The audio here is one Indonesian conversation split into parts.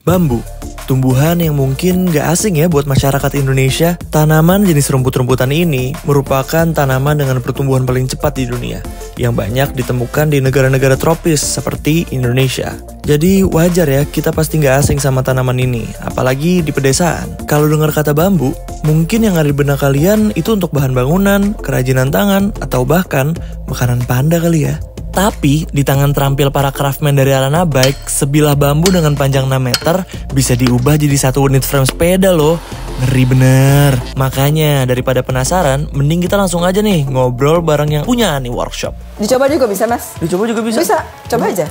Bambu, tumbuhan yang mungkin gak asing ya buat masyarakat Indonesia. Tanaman jenis rumput-rumputan ini merupakan tanaman dengan pertumbuhan paling cepat di dunia, yang banyak ditemukan di negara-negara tropis seperti Indonesia. Jadi wajar ya kita pasti gak asing sama tanaman ini, apalagi di pedesaan. Kalau dengar kata bambu, mungkin yang ada di benak kalian itu untuk bahan bangunan, kerajinan tangan, atau bahkan makanan panda kali ya. Tapi, di tangan terampil para craftsman dari Arana Bike, sebilah bambu dengan panjang 6 meter bisa diubah jadi satu unit frame sepeda loh. Ngeri bener. Makanya, daripada penasaran, mending kita langsung aja nih ngobrol bareng yang punya nih workshop. Dicoba juga bisa, Mas? Dicoba juga bisa? Bisa, coba aja.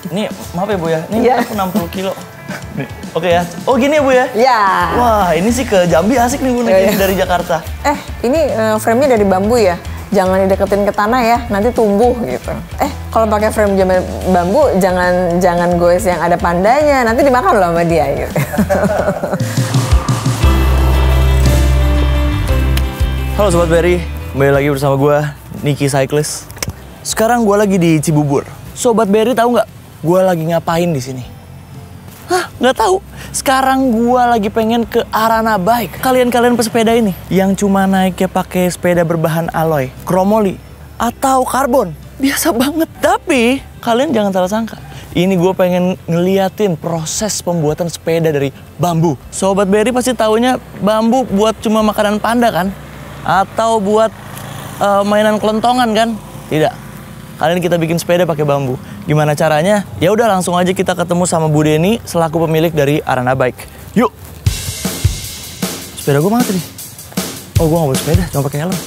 Nih, maaf ya Bu ya, ini aku 60 kilo. Nih, oke ya. Oh gini ya Bu ya? Iya. Wah, ini sih ke Jambi asik nih Bu, dari Jakarta. Ini frame-nya dari bambu ya? Jangan dideketin ke tanah ya, nanti tumbuh gitu. Kalau pakai frame bambu, jangan goes yang ada pandanya, nanti dimakan loh sama dia gitu. Halo Sobat Berry, kembali lagi bersama gue, Niki Cyclist. Sekarang gue lagi di Cibubur. Sobat Berry tahu nggak? Gue lagi ngapain di sini? Hah, nggak tahu. Sekarang gue lagi pengen ke Arana Bike. Kalian pesepeda ini yang cuma naiknya pakai sepeda berbahan alloy, kromoli, atau karbon. Biasa banget. Tapi kalian jangan salah sangka. Ini gue pengen ngeliatin proses pembuatan sepeda dari bambu. Sobat Berry pasti taunya bambu buat cuma makanan panda kan? Atau buat mainan kelontongan kan? Tidak. Kali ini kita bikin sepeda pakai bambu. Gimana caranya? Ya udah langsung aja kita ketemu sama Bu Deni selaku pemilik dari Arana Bike. Yuk. Sepeda gue mana tadi? Oh, gue nggak bawa sepeda, cuma pakai helm.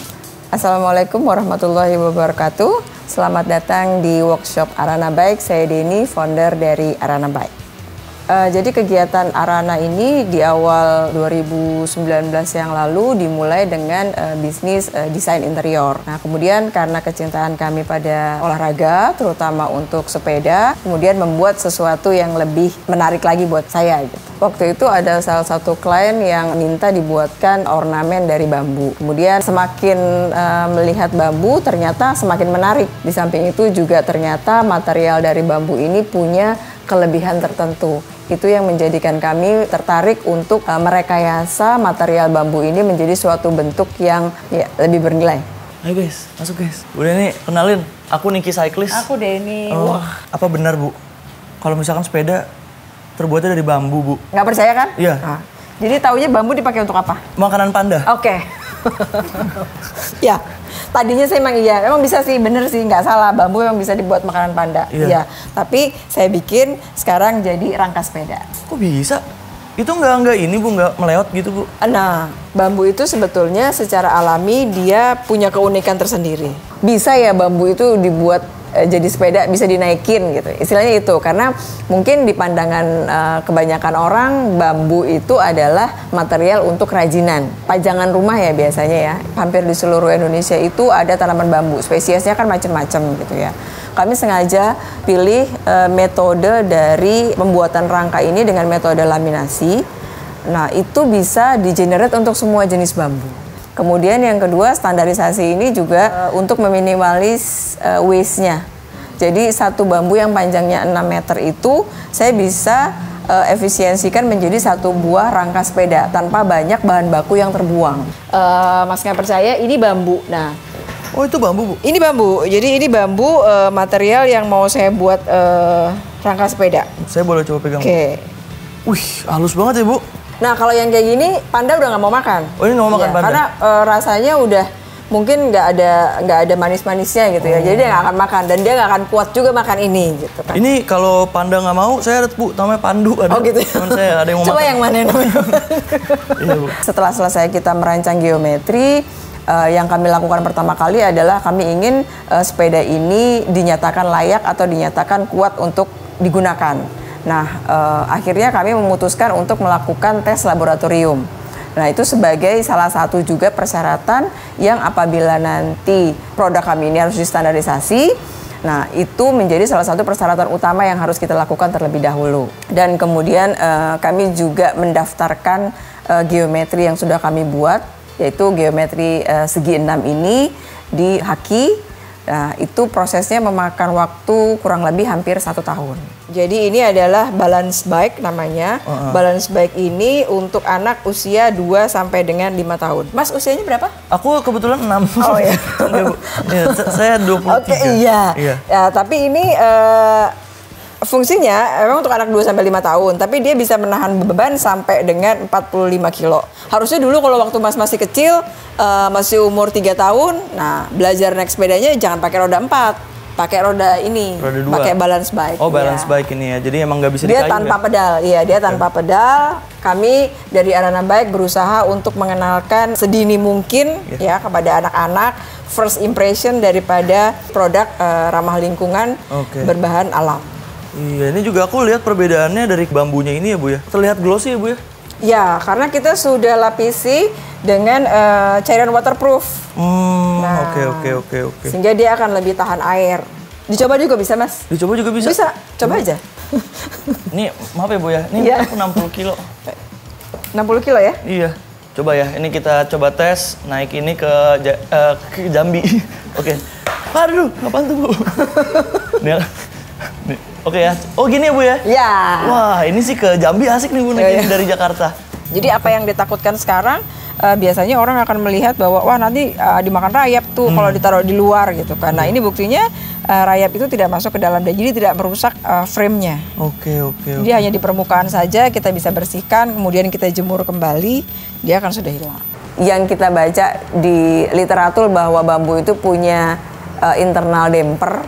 Assalamualaikum warahmatullahi wabarakatuh. Selamat datang di workshop Arana Bike. Saya Deni, founder dari Arana Bike. Jadi kegiatan Arana ini di awal 2019 yang lalu dimulai dengan bisnis desain interior. Nah, kemudian karena kecintaan kami pada olahraga, terutama untuk sepeda, kemudian membuat sesuatu yang lebih menarik lagi buat saya gitu. Waktu itu ada salah satu klien yang minta dibuatkan ornamen dari bambu. Kemudian semakin melihat bambu ternyata semakin menarik. Di samping itu juga ternyata material dari bambu ini punya kelebihan tertentu. Itu yang menjadikan kami tertarik untuk merekayasa material bambu ini menjadi suatu bentuk yang lebih bernilai. Ayo guys, masuk guys. Bu Deni, kenalin. Aku Niki Cyclist. Aku Deni. Oh, apa benar Bu? Kalau misalkan sepeda terbuatnya dari bambu Bu? Nggak percaya kan? Iya. Nah, jadi taunya bambu dipakai untuk apa? Makanan panda. Oke. Ya. Tadinya saya emang bisa sih, bener sih, nggak salah, bambu memang bisa dibuat makanan panda. Iya. Tapi saya bikin sekarang jadi rangka sepeda. Kok bisa? Itu nggak ini Bu, nggak meleot gitu Bu? Nah, bambu itu sebetulnya secara alami dia punya keunikan tersendiri. Bisa ya bambu itu dibuat jadi sepeda, bisa dinaikin gitu. Istilahnya itu, karena mungkin di pandangan kebanyakan orang bambu itu adalah material untuk kerajinan. Pajangan rumah ya biasanya ya. Hampir di seluruh Indonesia itu ada tanaman bambu. Spesiesnya kan macam-macam gitu ya. Kami sengaja pilih metode dari pembuatan rangka ini dengan metode laminasi. Nah, itu bisa di-generate untuk semua jenis bambu. Kemudian yang kedua, standarisasi ini juga untuk meminimalis waste-nya. Jadi satu bambu yang panjangnya 6 meter itu saya bisa efisiensikan menjadi satu buah rangka sepeda tanpa banyak bahan baku yang terbuang. Mas nggak percaya, ini bambu. Nah, oh itu bambu Bu? Ini bambu. Jadi ini bambu material yang mau saya buat rangka sepeda. Saya boleh coba pegang? Oke. Wih, halus banget ya Bu. Nah, kalau yang kayak gini, panda udah nggak mau makan. Oh, ini nggak mau makan panda? Karena rasanya udah mungkin nggak ada manis-manisnya gitu ya. Jadi dia nggak akan makan dan dia nggak akan kuat juga makan ini gitu kan. Ini kalau panda nggak mau, saya ada Bu, namanya Pandu. Ada. Oh gitu. Teman saya ada yang mau Coba makan. yang mana namanya? Iya Bu. Setelah selesai kita merancang geometri, yang kami lakukan pertama kali adalah kami ingin sepeda ini dinyatakan layak atau dinyatakan kuat untuk digunakan. Nah, akhirnya kami memutuskan untuk melakukan tes laboratorium. Nah, itu sebagai salah satu juga persyaratan yang apabila nanti produk kami ini harus distandarisasi, nah itu menjadi salah satu persyaratan utama yang harus kita lakukan terlebih dahulu. Dan kemudian kami juga mendaftarkan geometri yang sudah kami buat, yaitu geometri segi 6 ini di HAKI. Nah, itu prosesnya memakan waktu kurang lebih hampir 1 tahun. Jadi ini adalah balance bike namanya. Balance bike ini untuk anak usia 2 sampai dengan 5 tahun. Mas usianya berapa? Aku kebetulan 6. Oh ya. Ya, saya 23. Oke, iya. Ya, tapi ini fungsinya memang untuk anak 2 sampai 5 tahun, tapi dia bisa menahan beban sampai dengan 45 kilo. Harusnya dulu kalau waktu Mas masih kecil, masih umur 3 tahun, nah belajar naik sepedanya jangan pakai roda 4, pakai roda ini, pakai balance bike. Oh, balance bike ini ya. Jadi emang nggak bisa dia dikayu tanpa ya? pedal. Iya, dia tanpa pedal. Kami dari Arana Bike berusaha untuk mengenalkan sedini mungkin ya kepada anak-anak first impression daripada produk ramah lingkungan berbahan alam. Iya, ini juga aku lihat perbedaannya dari bambunya ini ya Bu ya. Terlihat glossy ya Bu ya? Ya, karena kita sudah lapisi dengan cairan waterproof. Oke. Sehingga dia akan lebih tahan air. Dicoba juga bisa, Mas? Dicoba juga bisa? Bisa, coba aja. Ini maaf ya Bu ya, ini aku 60 kilo. 60 kilo ya? Iya. Coba ya, ini kita coba tes naik ini ke Jambi. Oke. Aduh, apaan tuh Bu? Oke ya. Oh gini ya Bu ya? Iya. Wah ini sih ke Jambi asik nih Bu naik dari Jakarta. Jadi apa yang ditakutkan sekarang biasanya orang akan melihat bahwa wah nanti dimakan rayap tuh kalau ditaruh di luar gitu kan. Nah ini buktinya rayap itu tidak masuk ke dalam dan jadi tidak merusak frame-nya. Oke. Jadi hanya di permukaan saja kita bisa bersihkan, kemudian kita jemur kembali, dia akan sudah hilang. Yang kita baca di literatur bahwa bambu itu punya internal damper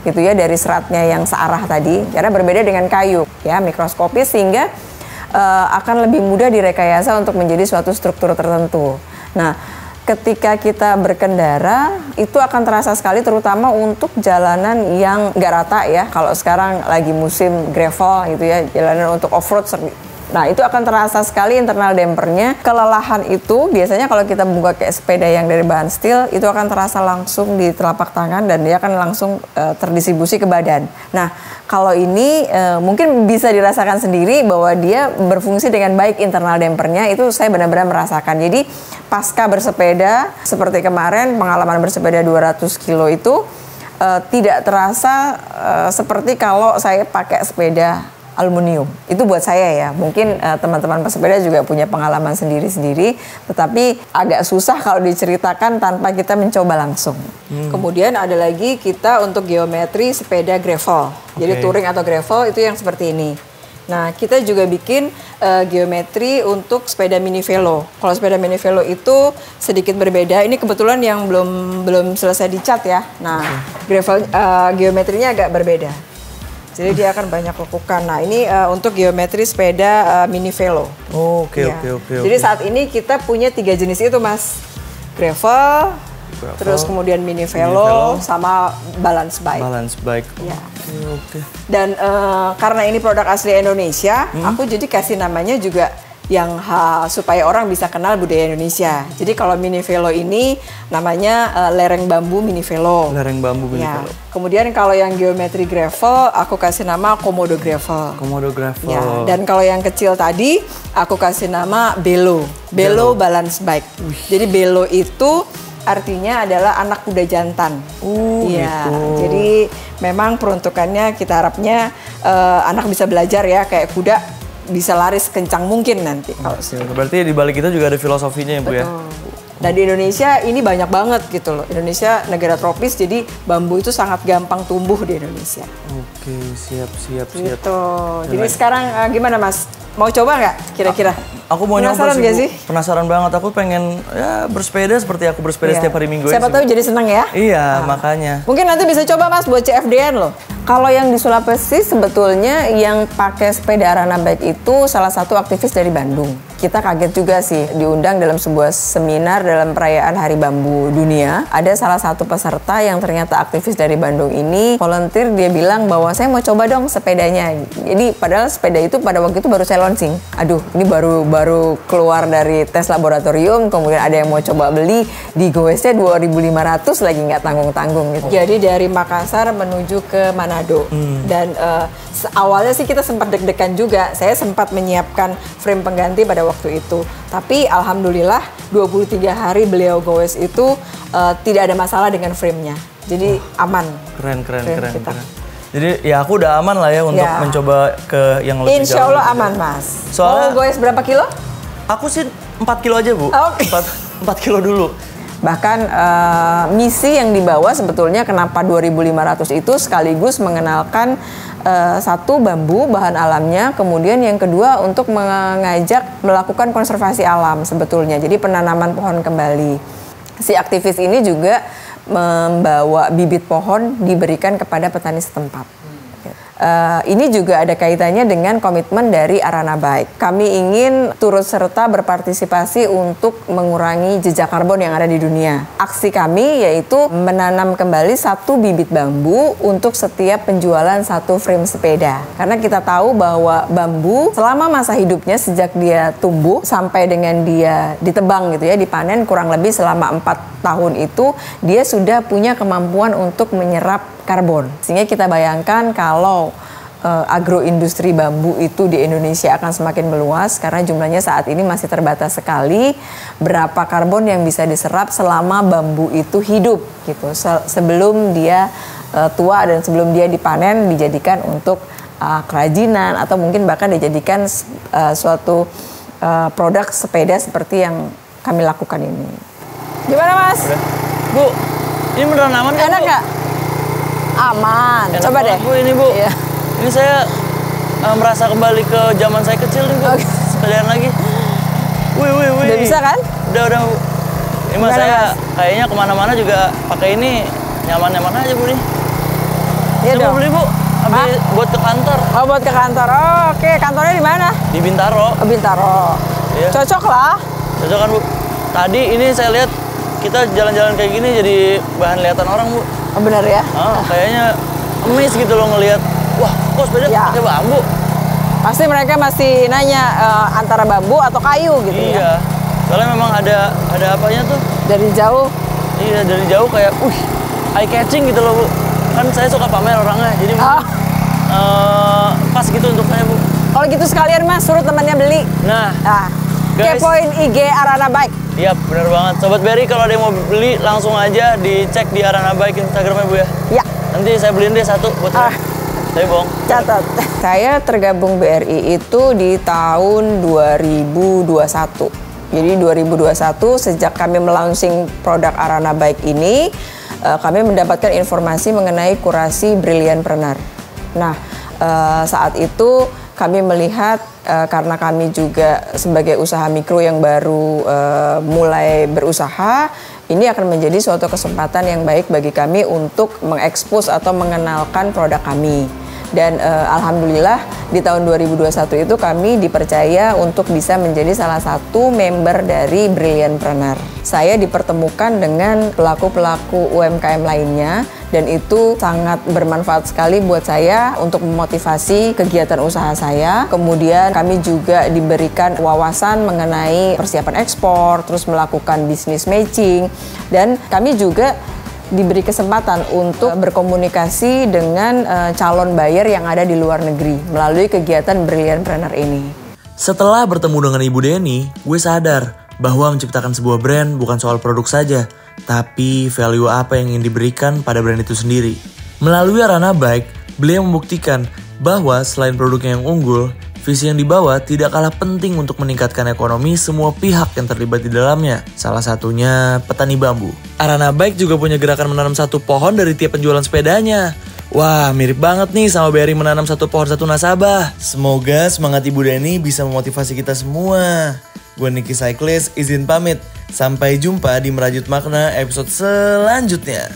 gitu ya dari seratnya yang searah tadi, karena berbeda dengan kayu ya mikroskopis sehingga akan lebih mudah direkayasa untuk menjadi suatu struktur tertentu. Nah, ketika kita berkendara itu akan terasa sekali terutama untuk jalanan yang nggak rata ya. Kalau sekarang lagi musim gravel gitu ya, jalanan untuk off-road. Nah itu akan terasa sekali internal dampernya. Kelelahan itu biasanya kalau kita buka kayak sepeda yang dari bahan steel itu akan terasa langsung di telapak tangan dan dia akan langsung terdistribusi ke badan. Nah kalau ini mungkin bisa dirasakan sendiri bahwa dia berfungsi dengan baik internal dampernya, itu saya benar-benar merasakan. Jadi pasca bersepeda seperti kemarin pengalaman bersepeda 200 kilo itu tidak terasa seperti kalau saya pakai sepeda aluminium. Itu buat saya ya. Mungkin teman-teman pesepeda juga punya pengalaman sendiri-sendiri, tetapi agak susah kalau diceritakan tanpa kita mencoba langsung. Kemudian ada lagi kita untuk geometri sepeda gravel. Jadi touring atau gravel itu yang seperti ini. Nah, kita juga bikin geometri untuk sepeda mini velo. Kalau sepeda mini velo itu sedikit berbeda. Ini kebetulan yang belum selesai dicat ya. Nah, gravel geometrinya agak berbeda. Jadi dia akan banyak lekukan. Nah ini untuk geometri sepeda mini velo. Oke. Jadi saat ini kita punya 3 jenis itu Mas. Gravel, terus kemudian mini velo, sama balance bike. Balance bike. Ya. Oke. Dan karena ini produk asli Indonesia, aku jadi kasih namanya juga yang supaya orang bisa kenal budaya Indonesia. Jadi kalau mini velo ini namanya lereng bambu mini velo. Lereng bambu mini velo. Kemudian kalau yang geometri gravel aku kasih nama komodo gravel. Komodo gravel. Ya, dan kalau yang kecil tadi aku kasih nama belo. Belo balance bike. Jadi belo itu artinya adalah anak kuda jantan. Iya. Gitu. Jadi memang peruntukannya kita harapnya anak bisa belajar ya kayak kuda bisa lari sekencang mungkin nanti. Berarti di balik itu juga ada filosofinya ya Bu ya? Dan di Indonesia ini banyak banget gitu loh. Indonesia negara tropis jadi bambu itu sangat gampang tumbuh di Indonesia. Oke, siap. Gitu. Jadi sekarang gimana Mas? Mau coba nggak kira-kira? Aku mau nyoba Penasaran nggak sih? Penasaran banget. Aku pengen ya bersepeda seperti aku bersepeda setiap hari Minggu. Siapa tahu jadi senang ya? Iya, makanya. Mungkin nanti bisa coba Mas buat CFD-an loh. Kalau yang di Sulawesi sebetulnya yang pakai sepeda Arana Bike itu salah satu aktivis dari Bandung. Kita kaget juga sih diundang dalam sebuah seminar dalam perayaan Hari Bambu Dunia. Ada salah satu peserta yang ternyata aktivis dari Bandung ini volunteer, dia bilang bahwa saya mau coba dong sepedanya. Jadi padahal sepeda itu pada waktu itu baru saya launching. Aduh, ini baru keluar dari tes laboratorium, kemudian ada yang mau coba beli, di goesnya 2.500 lagi nggak tanggung-tanggung gitu. Jadi dari Makassar menuju ke Manado. Dan awalnya sih kita sempat deg-degan juga. Saya sempat menyiapkan frame pengganti pada waktu itu. Tapi alhamdulillah 23 hari beliau goes itu tidak ada masalah dengan frame-nya. Jadi aman. Keren. kita. Jadi ya aku udah aman lah ya untuk mencoba ke yang lebih jauh. Insya Allah aman Mas. Soalnya mau goes berapa kilo? Aku sih 4 kilo aja Bu. Oke. 4 kilo dulu. Bahkan misi yang dibawa sebetulnya kenapa 2.500 itu sekaligus mengenalkan satu bambu bahan alamnya, kemudian yang kedua untuk mengajak melakukan konservasi alam sebetulnya. Jadi penanaman pohon kembali. Si aktivis ini juga membawa bibit pohon diberikan kepada petani setempat. Ini juga ada kaitannya dengan komitmen dari Arana Bike. Kami ingin turut serta berpartisipasi untuk mengurangi jejak karbon yang ada di dunia. Aksi kami yaitu menanam kembali 1 bibit bambu untuk setiap penjualan 1 frame sepeda. Karena kita tahu bahwa bambu selama masa hidupnya sejak dia tumbuh sampai dengan dia ditebang gitu ya, dipanen kurang lebih selama 4 tahun itu dia sudah punya kemampuan untuk menyerap karbon. Sehingga kita bayangkan kalau agroindustri bambu itu di Indonesia akan semakin meluas karena jumlahnya saat ini masih terbatas sekali. Berapa karbon yang bisa diserap selama bambu itu hidup gitu. Sebelum dia tua dan sebelum dia dipanen dijadikan untuk kerajinan atau mungkin bahkan dijadikan suatu produk sepeda seperti yang kami lakukan ini. Gimana Mas? Udah. Bu, ini beneran aman kan? Enak nggak? Aman. Enak Coba deh. Bu, ini Bu. Iya. Ini saya merasa kembali ke zaman saya kecil nih Bu. Oke. Sekalian lagi. Wih. Udah bisa kan? Udah Bu. Ini mah saya kayaknya kemana-mana juga pakai ini nyaman-nyaman aja Bu nih. Iya saya dong. mau beli Bu. Habis buat ke kantor. Oh buat ke kantor. Oh, oke. Kantornya di mana? Di Bintaro. Oh, Bintaro. Iya. Cocok lah. Cocok kan Bu? Tadi ini saya lihat kita jalan-jalan kayak gini jadi bahan lihatan orang Bu. Oh benar ya? Kayaknya amazed gitu loh ngelihat. Wah, kok sepeda pakai bambu? Pasti mereka masih nanya antara bambu atau kayu gitu ya? Iya, soalnya memang ada apanya tuh. Dari jauh? Iya, dari jauh kayak, eye catching gitu loh Bu. Kan saya suka pamer orangnya, jadi pas gitu untuk saya Bu. Kalau gitu sekalian Mas, suruh temannya beli. Nah, guys, kepoin IG Arana Bike. Iya, bener banget. Sobat Berry kalau ada yang mau beli langsung aja dicek di Arana Bike Instagramnya Bu ya. Iya. Nanti saya beliin deh 1 buat saya bohong. Catat. Saya tergabung BRI itu di tahun 2021. Jadi 2021 sejak kami melaunching produk Arana Bike ini, kami mendapatkan informasi mengenai kurasi Brilliantpreneur. Nah, saat itu kami melihat karena kami juga sebagai usaha mikro yang baru mulai berusaha, ini akan menjadi suatu kesempatan yang baik bagi kami untuk mengekspos atau mengenalkan produk kami. Dan alhamdulillah di tahun 2021 itu kami dipercaya untuk bisa menjadi salah satu member dari Brilliantpreneur. Saya dipertemukan dengan pelaku-pelaku UMKM lainnya dan itu sangat bermanfaat sekali buat saya untuk memotivasi kegiatan usaha saya. Kemudian kami juga diberikan wawasan mengenai persiapan ekspor, terus melakukan business matching, dan kami juga diberi kesempatan untuk berkomunikasi dengan calon buyer yang ada di luar negeri melalui kegiatan Brilliantpreneur ini. Setelah bertemu dengan Ibu Denny, gue sadar bahwa menciptakan sebuah brand bukan soal produk saja, tapi value apa yang ingin diberikan pada brand itu sendiri. Melalui Arana Bike, beliau membuktikan bahwa selain produknya yang unggul, visi yang dibawa tidak kalah penting untuk meningkatkan ekonomi semua pihak yang terlibat di dalamnya. Salah satunya petani bambu. Arana Bike juga punya gerakan menanam 1 pohon dari tiap penjualan sepedanya. Wah, mirip banget nih sama BRI menanam 1 pohon 1 nasabah. Semoga semangat Ibu Denny bisa memotivasi kita semua. Gue Nicky Cyclist izin pamit. Sampai jumpa di Merajut Makna episode selanjutnya.